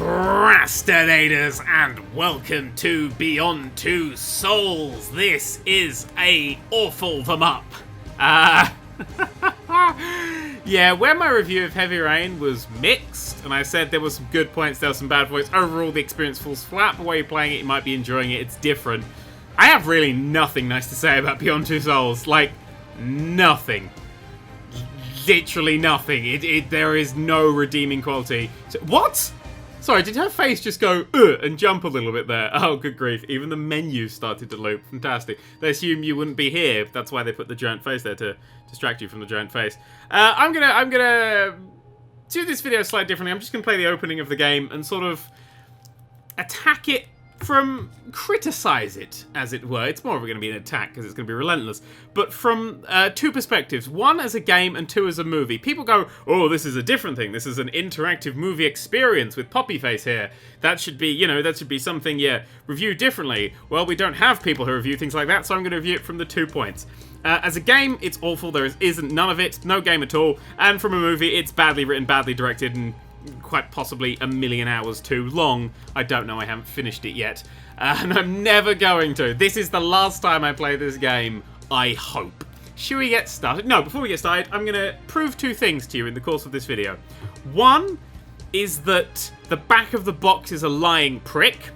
procrastinators, and welcome to Beyond Two Souls. This is a awful them up. Yeah, where my review of Heavy Rain was mixed, and I said there were some good points, there were some bad points. Overall, the experience falls flat. The way you're playing it, you might be enjoying it. It's different. I have really nothing nice to say about Beyond Two Souls. Like, nothing. Literally nothing. There is no redeeming quality. What? Sorry, did her face just go and jump a little bit there? Oh, good grief. Even the menu started to loop. Fantastic. They assume you wouldn't be here. That's why they put the giant face there, to distract you from the giant face. I'm gonna do this video slightly differently. I'm just gonna play the opening of the game and sort of attack it from, criticize it, as it were. It's more of going to be an attack because it's going to be relentless. But from two perspectives. One as a game and two as a movie. People go, oh, this is a different thing. This is an interactive movie experience with Poppy Face here. That should be, you know, that should be something, yeah, reviewed differently. Well, we don't have people who review things like that, so I'm going to review it from the 2 points. As a game, it's awful. There isn't none of it. No game at all. And from a movie, it's badly written, badly directed, and quite possibly a million hours too long. I don't know, I haven't finished it yet. And I'm never going to. This is the last time I play this game, I hope. Should we get started? No, before we get started, I'm going to prove two things to you in the course of this video. One is that the back of the box is a lying prick.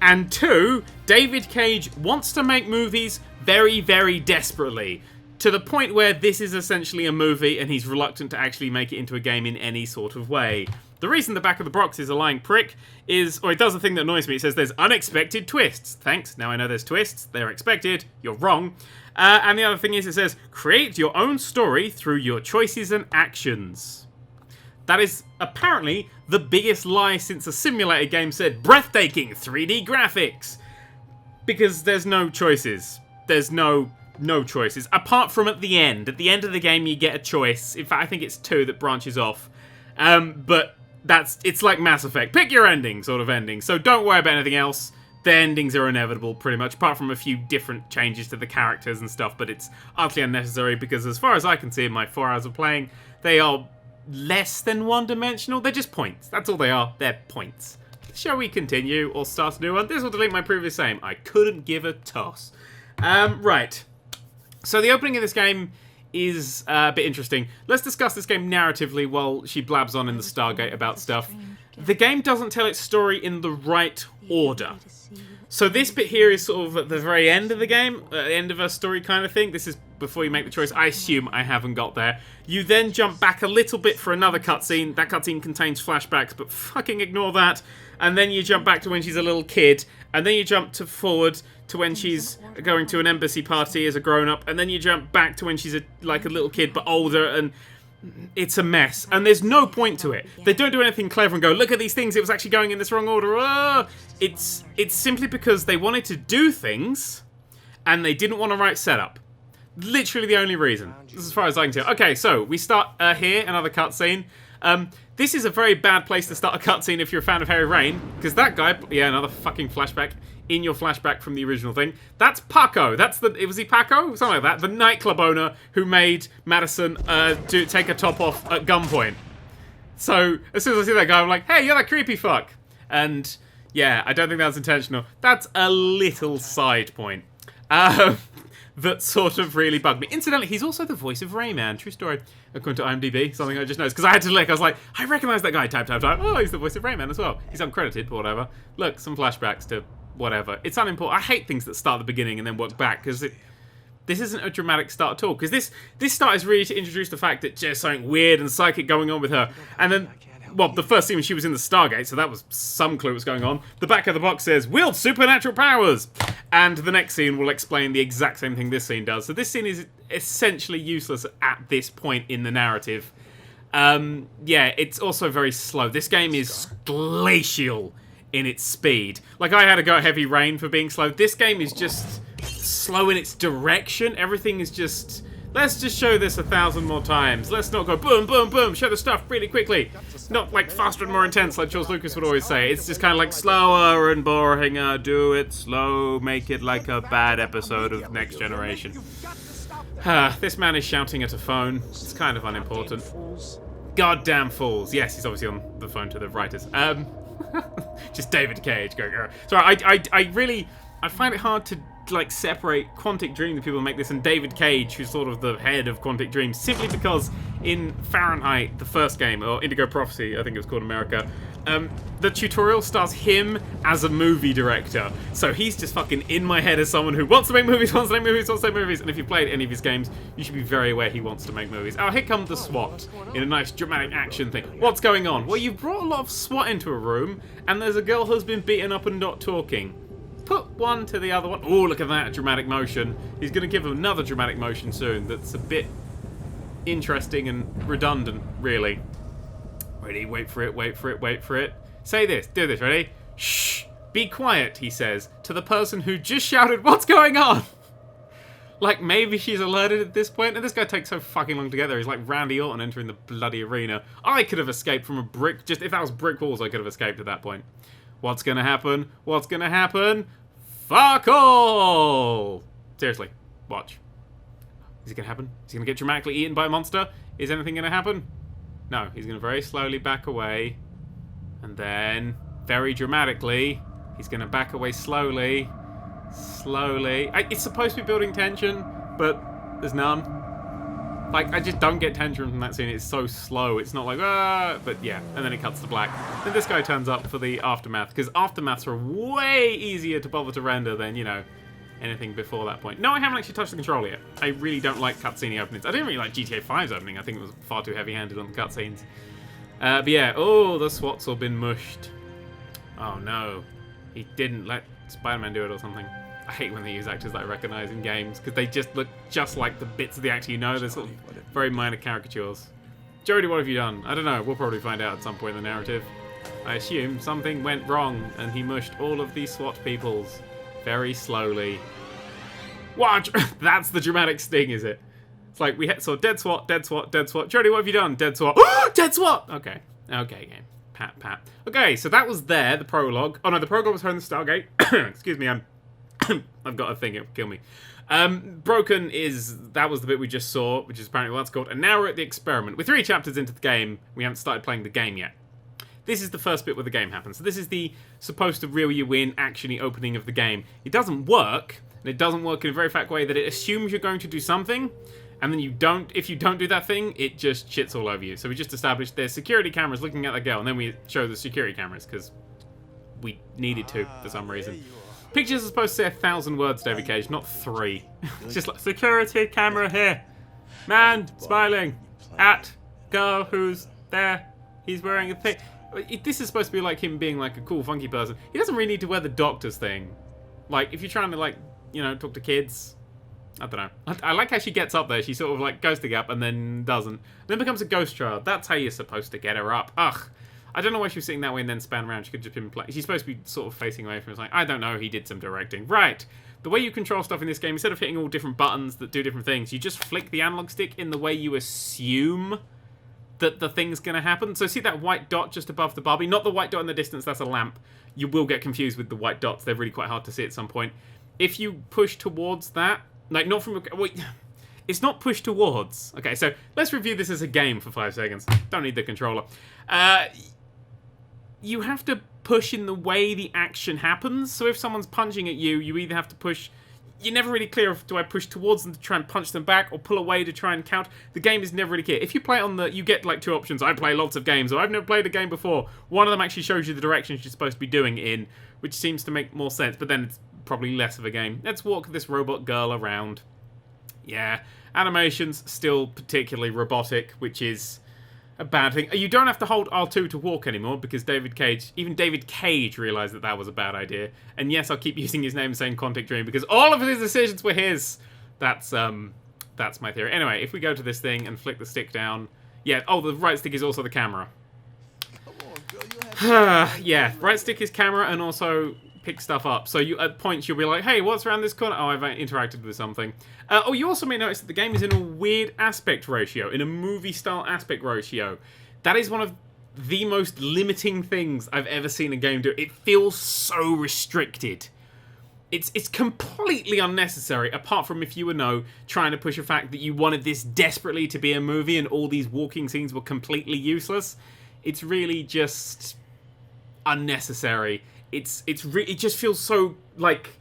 And two, David Cage wants to make movies very, very desperately. To the point where this is essentially a movie and he's reluctant to actually make it into a game in any sort of way. The reason the back of the box is a lying prick is, or it does a thing that annoys me, it says there's unexpected twists. Thanks, now I know there's twists, they're expected, you're wrong. And the other thing is it says, create your own story through your choices and actions. That is apparently the biggest lie since a simulator game said breathtaking 3D graphics. Because there's no choices. There's no choices, apart from at the end. At the end of the game, you get a choice. In fact, I think it's two that branches off. But it's like Mass Effect. Pick your ending, sort of ending. So don't worry about anything else. The endings are inevitable, pretty much, apart from a few different changes to the characters and stuff, but it's utterly unnecessary because as far as I can see in my 4 hours of playing, they are less than one-dimensional. They're just points. That's all they are. They're points. Shall we continue or start a new one? This will delete my previous save. I couldn't give a toss. Right. So the opening of this game is a bit interesting. Let's discuss this game narratively while she blabs on in the Stargate about stuff. The game doesn't tell its story in the right order. So this bit here is sort of at the very end of the game, at the end of a story kind of thing. This is before you make the choice. I assume I haven't got there. You then jump back a little bit for another cutscene. That cutscene contains flashbacks, but fucking ignore that. And then you jump back to when she's a little kid. And then you jump forward to when she's going to an embassy party as a grown-up, and then you jump back to when she's like a little kid but older, and it's a mess. And there's no point to it. They don't do anything clever and go, look at these things, it was actually going in this wrong order. Oh! It's simply because they wanted to do things, and they didn't want to write setup. Literally the only reason. This is as far as I can tell. Okay, so we start here, another cutscene. This is a very bad place to start a cutscene if you're a fan of Heavy Rain, because that guy, yeah, another fucking flashback in your flashback from the original thing. That's Paco. Was he Paco? Something like that. The nightclub owner who made Madison to take a top off at gunpoint. So as soon as I see that guy, I'm like, hey, you're that creepy fuck. And yeah, I don't think that was intentional. That's a little side point. That sort of really bugged me. Incidentally, he's also the voice of Rayman. True story. According to IMDb, something I just noticed. Because I had to look. I was like, I recognise that guy. Type. Oh, he's the voice of Rayman as well. He's uncredited, but whatever. Look, some flashbacks to whatever. It's unimportant. I hate things that start at the beginning and then work back. Because this isn't a dramatic start at all. Because this start is really to introduce the fact that there's something weird and psychic going on with her. And then, well, the first scene when she was in the Stargate, so that was some clue what's going on. The back of the box says, wield supernatural powers! And the next scene will explain the exact same thing this scene does. So this scene is essentially useless at this point in the narrative. Yeah, it's also very slow. This game is glacial in its speed. Like, I had to go at Heavy Rain for being slow. This game is just slow in its direction. Everything is just... Let's just show this 1,000 more times. Let's not go boom, boom, boom, show the stuff really quickly. Not like faster and more intense like George Lucas would always say. It's just kind of like slower and boring. Do it slow, make it like a bad episode of Next Generation. This man is shouting at a phone. It's kind of unimportant. Goddamn fools. Yes, he's obviously on the phone to the writers. Just David Cage going. Sorry, I find it hard to like separate Quantic Dream, the people who make this, and David Cage, who's sort of the head of Quantic Dream, simply because in Fahrenheit, the first game, or Indigo Prophecy, I think it was called in America, the tutorial stars him as a movie director. So he's just fucking in my head as someone who wants to make movies, and if you've played any of his games, you should be very aware he wants to make movies. Oh, here comes the SWAT in a nice dramatic action thing. What's going on? Well, you've brought a lot of SWAT into a room, and there's a girl who's been beaten up and not talking. Put one to the other one. Oh, look at that dramatic motion. He's going to give another dramatic motion soon that's a bit interesting and redundant, really. Ready? Wait for it, wait for it, wait for it. Say this, do this, ready? Shh! Be quiet, he says, to the person who just shouted, what's going on? Like, maybe she's alerted at this point, and this guy takes so fucking long to get there. He's like Randy Orton entering the bloody arena. I could have escaped from a brick, just if that was brick walls, I could have escaped at that point. What's gonna happen? What's gonna happen? Fuck all! Seriously, watch. Is it gonna happen? Is he gonna get dramatically eaten by a monster? Is anything gonna happen? No, he's gonna very slowly back away. And then, very dramatically, he's gonna back away slowly. Slowly. It's supposed to be building tension, but there's none. Like, I just don't get tension from that scene. It's so slow. It's not like, ah, but yeah. And then it cuts to black. Then this guy turns up for the aftermath, because aftermaths are way easier to bother to render than, you know, anything before that point. No, I haven't actually touched the controller yet. I really don't like cutscene openings. I didn't really like GTA 5's opening. I think it was far too heavy-handed on the cutscenes. But yeah, oh, the SWAT's all been mushed. Oh no. He didn't let Spider-Man do it or something. I hate when they use actors that I recognise in games, because they just look just like the bits of the actor you know. They're sort of very minor caricatures. Jody, what have you done? I don't know. We'll probably find out at some point in the narrative. I assume something went wrong, and he mushed all of these SWAT peoples very slowly. What? That's the dramatic sting, is it? It's like we saw dead SWAT, dead SWAT, dead SWAT. Jody, what have you done? Dead SWAT. Dead SWAT! Okay. Okay, game. Pat, pat. Okay, so that was there, the prologue. Oh no, the prologue was Home the Stargate. Excuse me, I've got a thing, it'll kill me. Broken that was the bit we just saw, which is apparently what that's called. And now we're at the experiment. We're 3 chapters into the game. We haven't started playing the game yet. This is the first bit where the game happens. So this is the supposed to reel you in, actiony opening of the game. It doesn't work, and it doesn't work in a very fact way that it assumes you're going to do something, and then you don't. If you don't do that thing, it just shits all over you. So we just established there's security cameras looking at the girl, and then we show the security cameras, because we needed to for some reason. Pictures are supposed to say 1,000 words, David Cage, not 3. It's just like, security camera here. Man smiling at girl who's there. He's wearing a thing. This is supposed to be like him being like a cool, funky person. He doesn't really need to wear the doctor's thing. Like, if you're trying to, like, you know, talk to kids. I don't know. I like how she gets up there. She sort of, like, goes to get up and then doesn't. Then becomes a ghost child. That's how you're supposed to get her up. Ugh. I don't know why she was sitting that way and then span around. She could just been playing. She's supposed to be sort of facing away from us. Like, I don't know. He did some directing. Right. The way you control stuff in this game, instead of hitting all different buttons that do different things, you just flick the analog stick in the way you assume that the thing's going to happen. So see that white dot just above the Barbie? Not the white dot in the distance. That's a lamp. You will get confused with the white dots. They're really quite hard to see at some point. If you push towards that, like not from... Wait, it's not push towards. Okay, so let's review this as a game for 5 seconds. Don't need the controller. You have to push in the way the action happens. So if someone's punching at you, you either have to push... You're never really clear if do I push towards them to try and punch them back or pull away to try and counter. The game is never really clear. If you play on the... You get like 2 options. I play lots of games, or I've never played a game before. One of them actually shows you the directions you're supposed to be doing it in, which seems to make more sense, but then it's probably less of a game. Let's walk this robot girl around. Yeah. Animations still particularly robotic, which is... a bad thing. You don't have to hold R2 to walk anymore because even David Cage realised that was a bad idea. And yes, I'll keep using his name saying Quantic Dream because all of his decisions were his. That's my theory. Anyway, if we go to this thing and flick the stick down, yeah. Oh, the right stick is also the camera. Yeah, right stick is camera and also pick stuff up. So at points you'll be like, hey, what's around this corner? Oh, I've interacted with something. Oh, you also may notice that the game is in a weird aspect ratio, in a movie-style aspect ratio. That is one of the most limiting things I've ever seen a game do. It feels so restricted. It's completely unnecessary, apart from if you were trying to push a fact that you wanted this desperately to be a movie and all these walking scenes were completely useless. It's really just... unnecessary. It just feels so like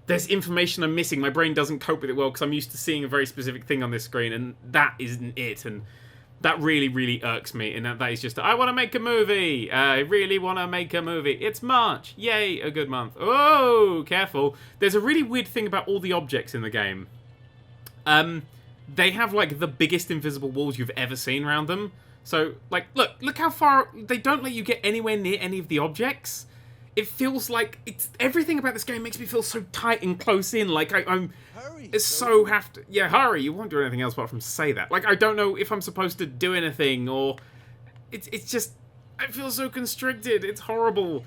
there's information I'm missing. My brain doesn't cope with it well because I'm used to seeing a very specific thing on this screen, and that isn't it. And that really, really irks me. And that is just, I want to make a movie. I really want to make a movie. It's March. Yay, a good month. Oh, careful. There's a really weird thing about all the objects in the game. They have, like, the biggest invisible walls you've ever seen around them. So, like, look how far... They don't let you get anywhere near any of the objects. It feels like... Everything about this game makes me feel so tight and close in. Like, I'm... Hurry, so have to... Yeah, hurry. You won't do anything else apart from say that. Like, I don't know if I'm supposed to do anything, or... It's just... I feel so constricted. It's horrible.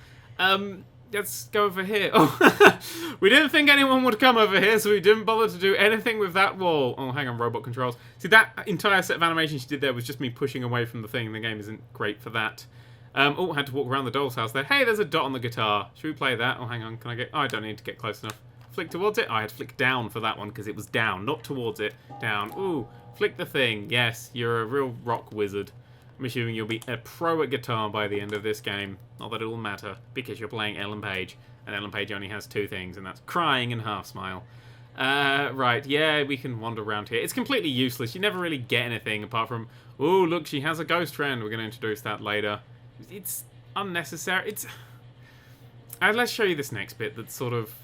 Let's go over here. Oh, we didn't think anyone would come over here, so we didn't bother to do anything with that wall. Oh, hang on, robot controls. See, that entire set of animations she did there was just me pushing away from the thing. The game isn't great for that. Oh, had to walk around the doll's house there. Hey, there's a dot on the guitar. Should we play that? Oh, hang on, can I get... Oh, I don't need to get close enough. Flick towards it? Oh, I had to flick down for that one, because it was down, not towards it. Down. Ooh, flick the thing. Yes, you're a real rock wizard. I'm assuming you'll be a pro at guitar by the end of this game. Not that it'll matter, because you're playing Ellen Page. And Ellen Page only has two things, and that's crying and half smile. Right, yeah, we can wander around here. It's completely useless. You never really get anything apart from, oh, look, she has a ghost friend. We're going to introduce that later. It's unnecessary. It's... let's show you this next bit that's sort of...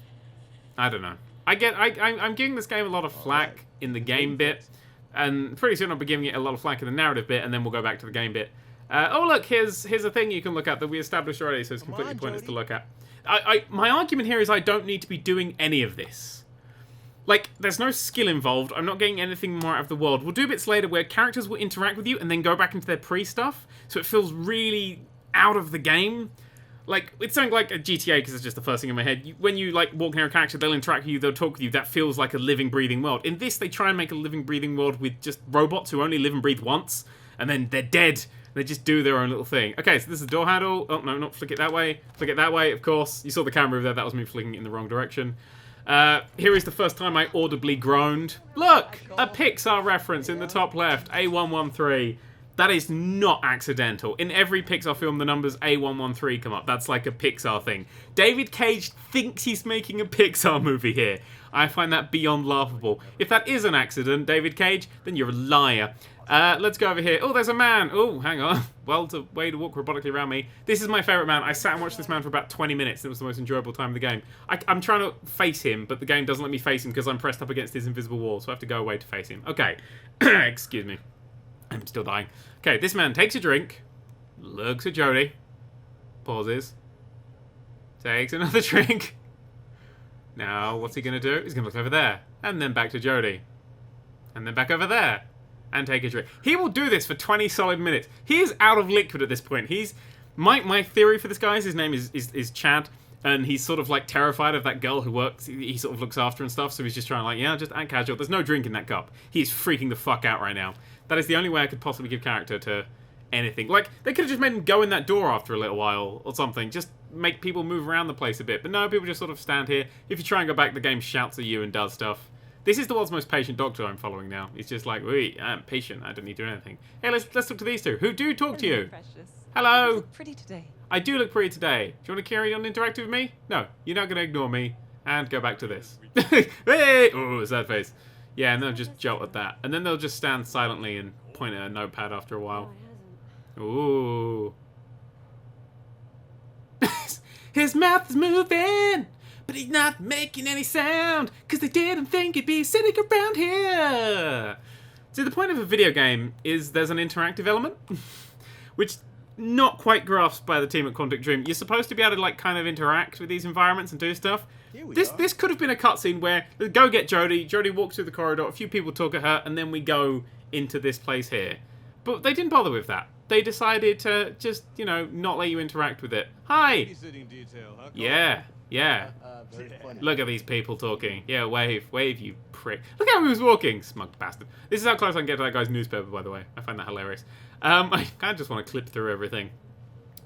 I don't know. I'm giving this game a lot of flack in the game bit. And pretty soon I'll be giving it a lot of flack in the narrative bit, and then we'll go back to the game bit. Oh look, here's a thing you can look at that we established already, so it's completely pointless to look at. My argument here is I don't need to be doing any of this. Like, there's no skill involved. I'm not getting anything more out of the world. We'll do bits later where characters will interact with you and then go back into their pre-stuff, so it feels really out of the game. Like, it's something like a GTA, because it's just the first thing in my head. When you, like, walk near a character, they'll interact with you, they'll talk with you. That feels like a living, breathing world. In this, they try and make a living, breathing world with just robots who only live and breathe once, and then they're dead. They just do their own little thing. Okay, so this is the door handle. Oh, no, not flick it that way. Flick it that way, of course. You saw the camera over there. That was me flicking it in the wrong direction. Here is the first time I audibly groaned. Look! A Pixar reference in the top left. A113. That is not accidental. In every Pixar film, the numbers A113 come up. That's like a Pixar thing. David Cage thinks he's making a Pixar movie here. I find that beyond laughable. If that is an accident, David Cage, then you're a liar. Let's go over here. Oh, there's a man. Oh, hang on. Way to walk robotically around me. This is my favourite man. I sat and watched this man for about 20 minutes. It was the most enjoyable time of the game. I'm trying to face him, but the game doesn't let me face him because I'm pressed up against his invisible wall, so I have to go away to face him. Okay. Excuse me. I'm still dying. Okay, this man takes a drink, looks at Jodie, pauses, takes another drink. Now, what's he going to do? He's going to look over there, and then back to Jodie, and then back over there, and take a drink. He will do this for 20 solid minutes. He is out of liquid at this point. He's... My theory for this guy is his name is Chad, and he's sort of like terrified of that girl who works, he sort of looks after and stuff, so he's just trying to like, yeah, just act casual. There's no drink in that cup. He's freaking the fuck out right now. That is the only way I could possibly give character to anything. Like, they could have just made him go in that door after a little while or something. Just make people move around the place a bit. But no, people just sort of stand here. If you try and go back, the game shouts at you and does stuff. This is the world's most patient doctor I'm following now. He's just like, wait, I'm patient. I don't need to do anything. Hey, let's talk to these two. Who do talk to you? Precious. Hello. You look pretty today. I do look pretty today. Do you want to carry on interacting with me? No, you're not going to ignore me. And go back to this. Hey! Oh, sad face. Yeah, and they'll just jolt at that. And then they'll just stand silently and point at a notepad after a while. Ooh. His mouth is moving, but he's not making any sound, because they didn't think he'd be sitting around here. See, the point of a video game is there's an interactive element, which not quite grasped by the team at Quantic Dream. You're supposed to be able to, like, kind of interact with these environments and do stuff. This could have been a cutscene where, go get Jodie, Jodie walks through the corridor, a few people talk at her, and then we go into this place here. But they didn't bother with that. They decided to just, you know, not let you interact with it. Hi! Yeah, yeah. Look at these people talking. Yeah, wave, you prick. Look how he was walking, smug bastard. This is how close I can get to that guy's newspaper, by the way. I find that hilarious. I kind of just want to clip through everything.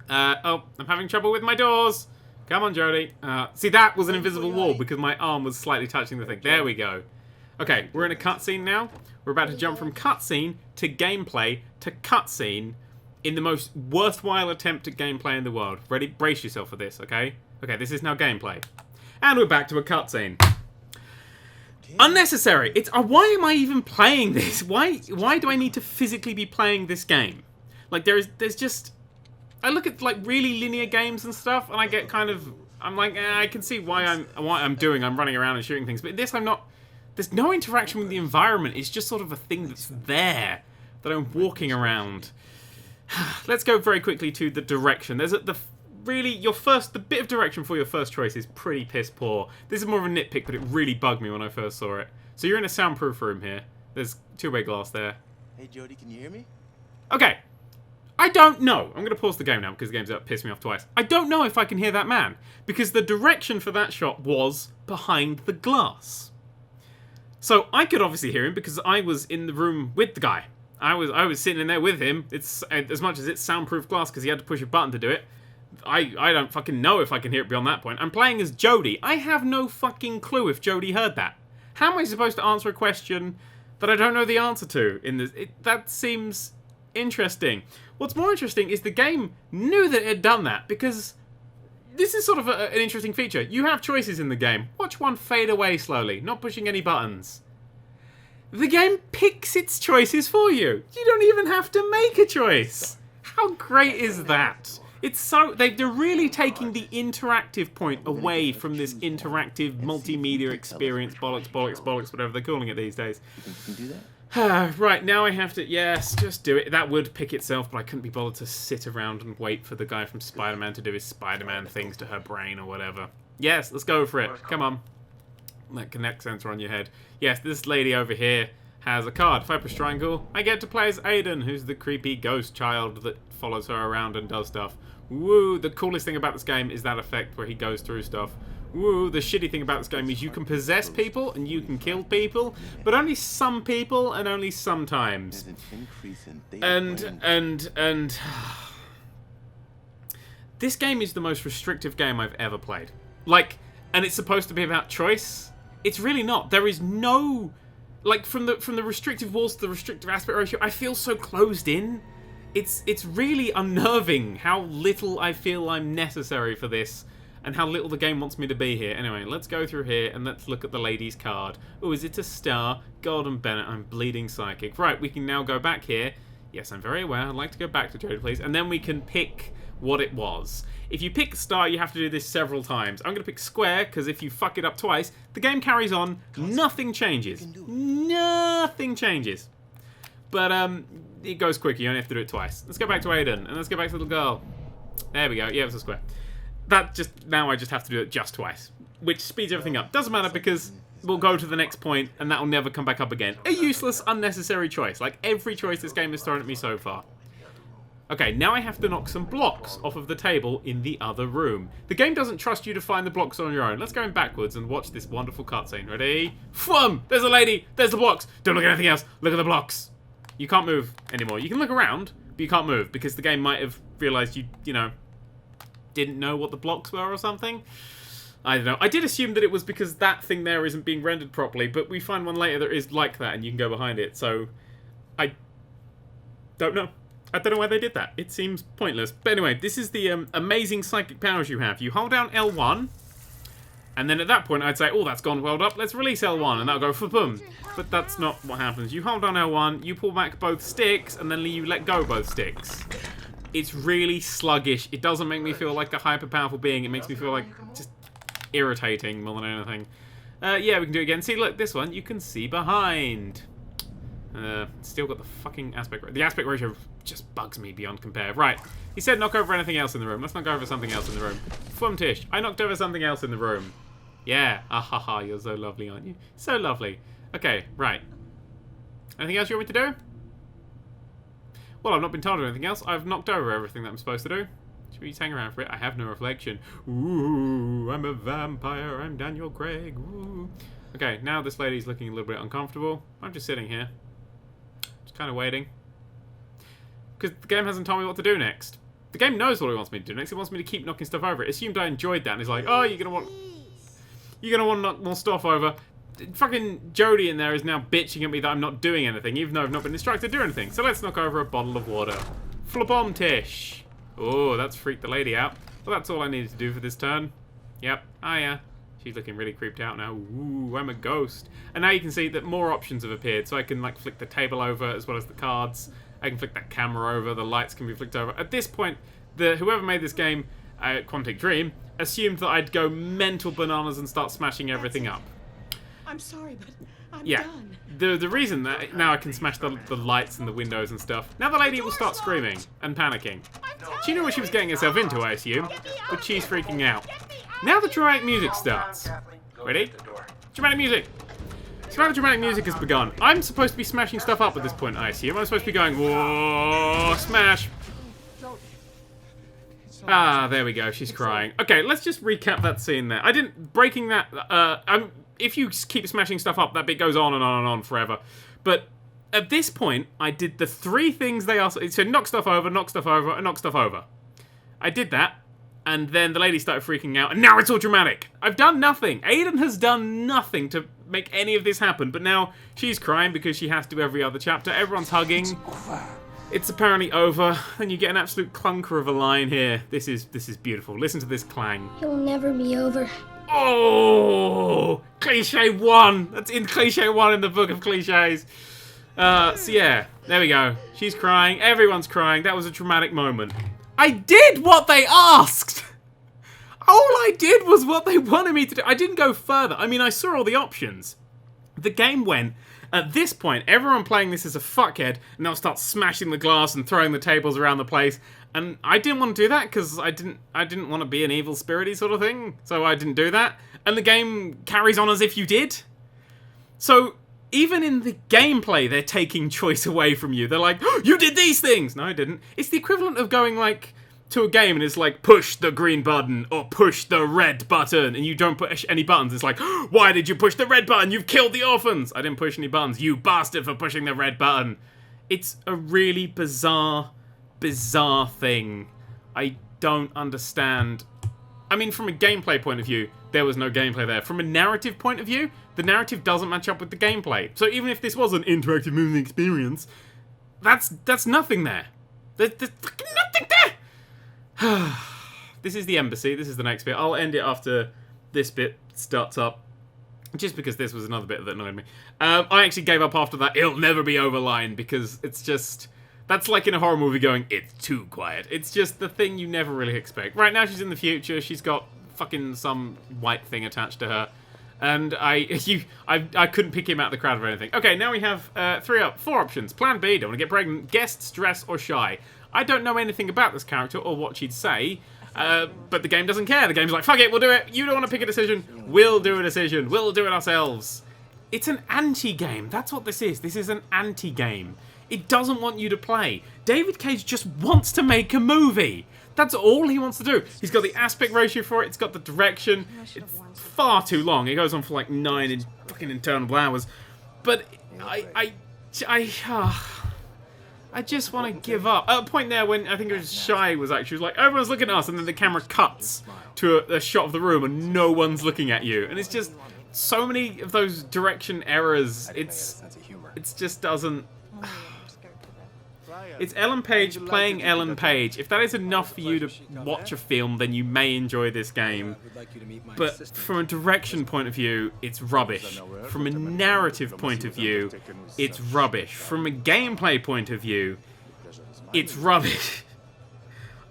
Oh, I'm having trouble with my doors. Come on, Jodie. See, that was an invisible wall because my arm was slightly touching the thing. There we go. Okay, we're in a cutscene now. We're about to jump from cutscene to gameplay to cutscene. in the most worthwhile attempt at gameplay in the world. Ready? Brace yourself for this, okay? Okay, this is now gameplay. And we're back to a cutscene. Unnecessary. It's why am I even playing this? Why do I need to physically be playing this game? Like there's just I look at like really linear games and stuff, and I get kind of I'm like I can see what I'm doing. I'm running around and shooting things, but this I'm not. There's no interaction with the environment. It's just sort of a thing that's there that I'm walking around. Let's go very quickly to the direction. There's the bit of direction for your first choice is pretty piss poor. This is more of a nitpick, but it really bugged me when I first saw it. So you're in a soundproof room here. There's two-way glass there. Hey Jody, can you hear me? Okay. I don't know. I'm going to pause the game now because the game's pissed me off twice. I don't know if I can hear that man because the direction for that shot was behind the glass. So I could obviously hear him because I was in the room with the guy. I was sitting in there with him. It's as much as it's soundproof glass because he had to push a button to do it. I don't fucking know if I can hear it beyond that point. I'm playing as Jody. I have no fucking clue if Jody heard that. How am I supposed to answer a question that I don't know the answer to in this? That seems interesting. What's more interesting is the game knew that it had done that because this is sort of an interesting feature. You have choices in the game. Watch one fade away slowly, not pushing any buttons. The game picks its choices for you. You don't even have to make a choice. How great is that? It's so they're really taking the interactive point away from this interactive multimedia experience, bollocks, whatever they're calling it these days. You can do that? Right, now I have to... Yes, just do it. That would pick itself, but I couldn't be bothered to sit around and wait for the guy from Spider-Man to do his Spider-Man things to her brain or whatever. Yes, let's go for it. Come on. That Connect sensor on your head. Yes, this lady over here has a card. If I push triangle, I get to play as Aiden, who's the creepy ghost child that follows her around and does stuff. Woo, the coolest thing about this game is that effect where he goes through stuff. Woo, the shitty thing about this game is you can possess people and you can kill people, but only some people and only sometimes. And this game is the most restrictive game I've ever played. Like, and it's supposed to be about choice. It's really not. There is no, like, from the restrictive walls to the restrictive aspect ratio, I feel so closed in. It's really unnerving how little I feel I'm necessary for this and how little the game wants me to be here. Anyway, let's go through here and let's look at the lady's card. Oh, is it a star? Golden Bennett, I'm bleeding psychic. Right, we can now go back here. Yes, I'm very aware. I'd like to go back to Jody, please. And then we can pick what it was. If you pick star, you have to do this several times. I'm going to pick square, because if you fuck it up twice, the game carries on. Nothing changes. Nothing changes. But, it goes quick. You only have to do it twice. Let's go back to Aiden, and let's go back to the little girl. There we go. Yeah, it's a square. Now I just have to do it just twice, which speeds everything up. Doesn't matter because we'll go to the next point and that'll never come back up again. A useless, unnecessary choice, like every choice this game has thrown at me so far. Okay, now I have to knock some blocks off of the table in the other room. The game doesn't trust you to find the blocks on your own. Let's go in backwards and watch this wonderful cutscene. Ready? Fwum! There's a lady! There's the blocks! Don't look at anything else! Look at the blocks! You can't move anymore. You can look around, but you can't move because the game might have realised you know, didn't know what the blocks were or something. I don't know. I did assume that it was because that thing there isn't being rendered properly, but we find one later that is like that and you can go behind it, so I don't know. I don't know why they did that. It seems pointless. But anyway, this is the amazing psychic powers you have. You hold down L1, and then at that point I'd say, oh, that's gone well up, let's release L1, and that'll go for boom. But that's not what happens. You hold on L1, you pull back both sticks, and then you let go both sticks. It's really sluggish. It doesn't make me feel like a hyper-powerful being. It makes me feel like just irritating more than anything. Yeah, we can do it again. See, look, this one, you can see behind. Still got the fucking aspect ratio. The aspect ratio just bugs me beyond compare. Right, he said knock over anything else in the room. Let's knock over something else in the room. Fumtish, I knocked over something else in the room. Yeah, ahaha, you're so lovely, aren't you? So lovely. Okay, right. Anything else you want me to do? Well, I've not been told of anything else. I've knocked over everything that I'm supposed to do. Should we just hang around for it? I have no reflection. Ooh, I'm a vampire. I'm Daniel Craig. Ooh. Okay, now this lady's looking a little bit uncomfortable. I'm just sitting here. Just kind of waiting. Because the game hasn't told me what to do next. The game knows what it wants me to do next. It wants me to keep knocking stuff over. It assumed I enjoyed that. And it's like, oh, you're going to want to knock more stuff over. Fucking Jody in there is now bitching at me that I'm not doing anything, even though I've not been instructed to do anything. So let's knock over a bottle of water. Flabomtish. Oh, that's freaked the lady out. Well, that's all I needed to do for this turn. Yep. Oh, yeah. She's looking really creeped out now. Ooh, I'm a ghost. And now you can see that more options have appeared. So I can, like, flick the table over as well as the cards. I can flick that camera over. The lights can be flicked over. At this point, whoever made this game, Quantic Dream, assumed that I'd go mental bananas and start smashing everything up. I'm sorry, but I'm Yeah. done. The reason that now I can smash the lights and the windows and stuff, now the lady will start screaming and panicking. She knew what she was getting herself into, I assume, but she's freaking out. Now the dramatic music starts. Ready? Dramatic music! So now the dramatic music has begun. I'm supposed to be smashing stuff up at this point, I assume. I'm supposed to be going, whoa, smash! Ah, there we go, she's crying. Okay, let's just recap that scene there. Breaking that, if you keep smashing stuff up, that bit goes on and on and on forever. But at this point, I did the 3 things they asked. It said knock stuff over, knock stuff over, and knock stuff over. I did that, and then the lady started freaking out, and now it's all dramatic. I've done nothing. Aiden has done nothing to make any of this happen, but now she's crying because she has to every other chapter. Everyone's hugging. It's apparently over, and you get an absolute clunker of a line here. This is beautiful. Listen to this clang. It will never be over. Oh, cliche 1. That's in cliche 1 in the book of cliches. So yeah, there we go. She's crying. Everyone's crying. That was a traumatic moment. I did what they asked. All I did was what they wanted me to do. I didn't go further. I mean, I saw all the options. The game went. At this point, everyone playing this is a fuckhead, and they'll start smashing the glass and throwing the tables around the place. And I didn't want to do that because I didn't want to be an evil spirity sort of thing. So I didn't do that. And the game carries on as if you did. So even in the gameplay, they're taking choice away from you. They're like, oh, you did these things. No, I didn't. It's the equivalent of going like to a game and it's like push the green button or push the red button, and you don't push any buttons. It's like, oh, why did you push the red button? You've killed the orphans. I didn't push any buttons. You bastard for pushing the red button. It's a really bizarre thing. I don't understand. I mean, from a gameplay point of view, there was no gameplay there. From a narrative point of view, the narrative doesn't match up with the gameplay. So even if this was an interactive movie experience, that's nothing there. There's fucking nothing there. This is the embassy. This is the next bit. I'll end it after this bit starts up, just because this was another bit that annoyed me. I actually gave up after that "it'll never be over" line, because it's just... That's like in a horror movie going, it's too quiet. It's just the thing you never really expect. Right now she's in the future. She's got fucking some white thing attached to her. And I couldn't pick him out of the crowd or anything. Okay, now we have 4 options. Plan B, don't want to get pregnant. Guest, stress, or shy. I don't know anything about this character or what she'd say. But the game doesn't care. The game's like, fuck it, we'll do it. You don't want to pick a decision. We'll do a decision. We'll do it ourselves. It's an anti-game. That's what this is. This is an anti-game. It doesn't want you to play. David Cage just wants to make a movie. That's all he wants to do. He's got the aspect ratio for it. It's got the direction. It's far too long. It goes on for like 9 fucking interminable hours. But I just want to give up. At a point there when I think it was Shy was actually like, everyone's looking at us, and then the camera cuts to a shot of the room and no one's looking at you. And it's just so many of those direction errors. It just doesn't... It's Ellen Page playing Ellen Page. If that is enough for you to watch a film, then you may enjoy this game. But from a direction point of view, it's rubbish. From a narrative point of view, it's rubbish. From a gameplay point of view, it's rubbish.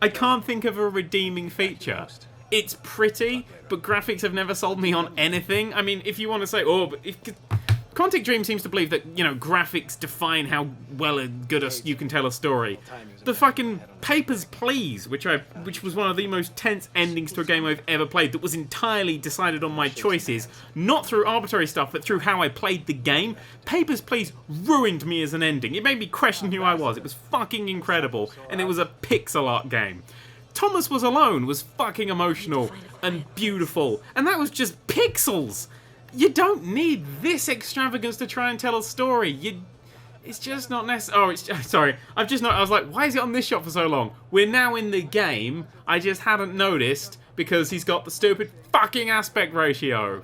I can't think of a redeeming feature. It's pretty, but graphics have never sold me on anything. I mean, if you want to say, oh, but if... Quantic Dream seems to believe that, you know, graphics define how well you can tell a story. The fucking Papers, Please, which was one of the most tense endings to a game I've ever played, that was entirely decided on my choices, not through arbitrary stuff, but through how I played the game. Papers, Please ruined me as an ending. It made me question who I was. It was fucking incredible, and it was a pixel art game. Thomas Was Alone was fucking emotional and beautiful, and that was just pixels. You don't need this extravagance to try and tell a story. It's just not necessary. Oh, sorry. I was like, why is it on this shot for so long? We're now in the game. I just hadn't noticed because he's got the stupid fucking aspect ratio.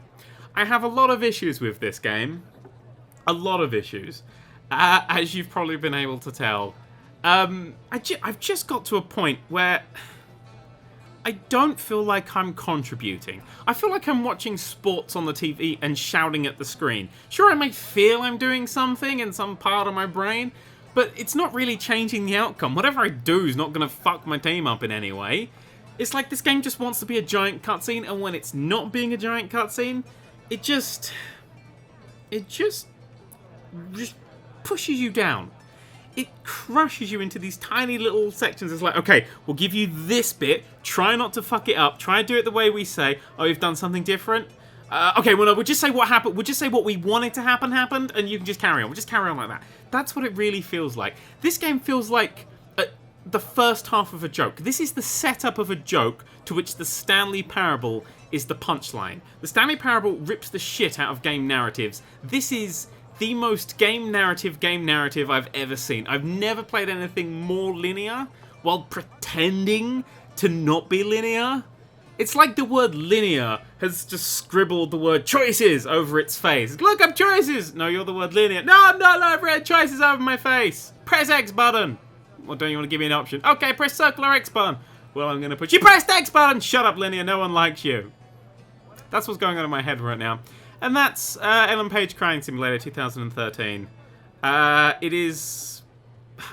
I have a lot of issues with this game. A lot of issues. As you've probably been able to tell. I've just got to a point where I don't feel like I'm contributing. I feel like I'm watching sports on the TV and shouting at the screen. Sure, I may feel I'm doing something in some part of my brain, but it's not really changing the outcome. Whatever I do is not going to fuck my team up in any way. It's like this game just wants to be a giant cutscene, and when it's not being a giant cutscene, it just pushes you down. It crushes you into these tiny little sections. It's like, okay, we'll give you this bit. Try not to fuck it up. Try and do it the way we say. Oh, you've done something different? Okay, well, no, we'll just say what happened. We'll just say what we wanted to happen happened, and you can just carry on. We'll just carry on like that. That's what it really feels like. This game feels like the first half of a joke. This is the setup of a joke to which the Stanley Parable is the punchline. The Stanley Parable rips the shit out of game narratives. This is the most game narrative I've ever seen. I've never played anything more linear while pretending to not be linear. It's like the word linear has just scribbled the word choices over its face. Look up choices! No, you're the word linear. No, I'm not. I've read choices over my face. Press X button. Well, don't you want to give me an option? Okay, press circle or X button. Well, I'm going to put you pressed X button. Shut up, linear. No one likes you. That's what's going on in my head right now. And that's Ellen Page Crying Simulator 2013. It is...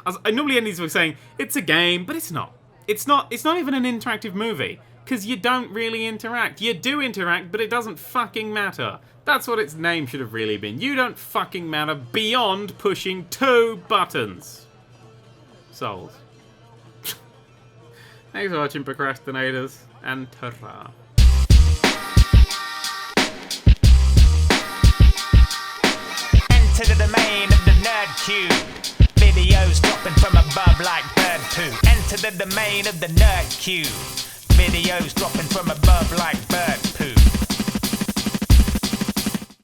I normally end these by saying, it's a game, but it's not. It's not even an interactive movie, because you don't really interact. You do interact, but it doesn't fucking matter. That's what its name should have really been. You don't fucking matter beyond pushing 2 buttons. Souls. Thanks for watching, procrastinators, and ta-ra. To the domain of the Nerd3. Videos dropping from above like bird poo. Enter the domain of the Nerd3. Videos dropping from above like